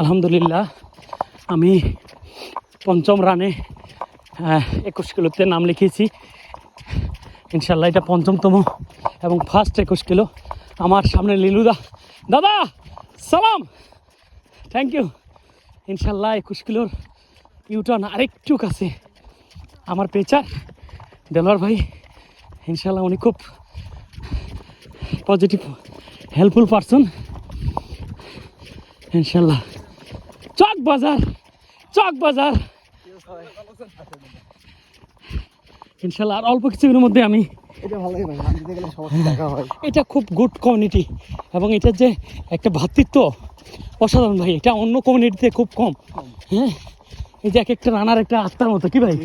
আলহামদুলিল্লাহ আমি পঞ্চম রানে 21 কিলোতে নাম লিখিয়েছি। ইনশাল্লাহ এটা পঞ্চমতম এবং ফার্স্ট 21 কিলো। আমার সামনে লিলুদা, দাদা সালাম, থ্যাংক ইউ। ইনশাল্লাহ 21 কিলোর ইউটার্ন আরেকটু কাছে আমার পেচার দেলোয়ার ভাই। ইনশাল্লাহ উনি খুব পজিটিভ হেল্পফুল পারসন। ইনশাল্লাহ চক বাজার ইনশাল্লাহ আর অল্প কিছুদিনের মধ্যে আমি এটা খুব গুড কমিউনিটি এবং এটার যে একটা ভ্রাতৃত্ব অসাধারণ ভাই, এটা অন্য কমিউনিটিতে খুব কম। হ্যাঁ, এই যে এক একটা রানার একটা আত্মার মতো কি ভাই।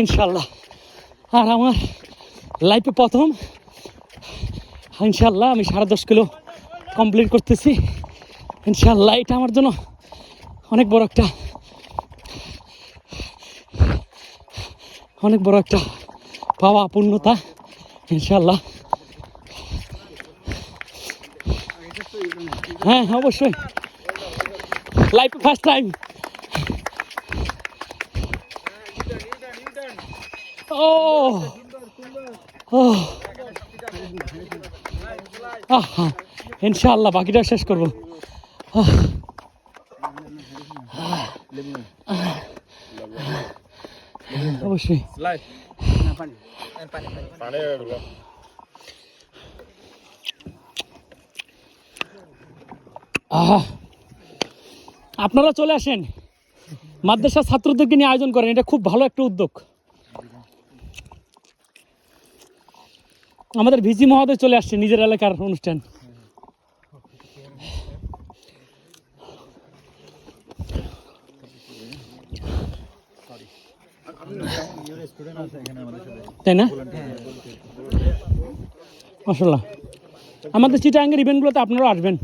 ইনশাল্লাহ আর আমার লাইফে প্রথম ইনশাল্লাহ আমি 10.5 কিলো কমপ্লিট করতেছি। ইনশাল্লাহ এটা আমার জন্য অনেক বড় একটা পাওয়া পূর্ণতা। ইনশাল্লাহ হ্যাঁ অবশ্যই লাইফে ফার্স্ট টাইম। ইনশাল্লাহ বাকিটা শেষ করবো। অবশ্যই আপনারা চলে আসেন, মাদ্রাসা ছাত্রদেরকে নিয়ে আয়োজন করেন, এটা খুব ভালো একটা উদ্যোগ। আমাদের ভিজি মহোদয় চলে আসছে নিজের এলাকার অনুষ্ঠান। তাই না? মাশাআল্লাহ আমাদের চিটাগাঙ্গের ইভেন্টগুলোতে আপনারাও আসবেন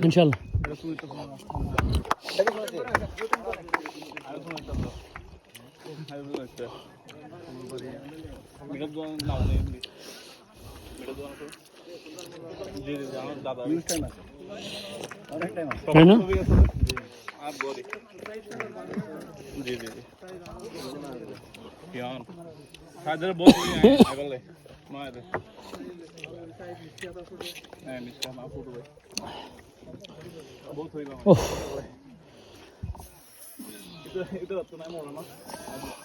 ইনশাআল্লাহ। তাই না?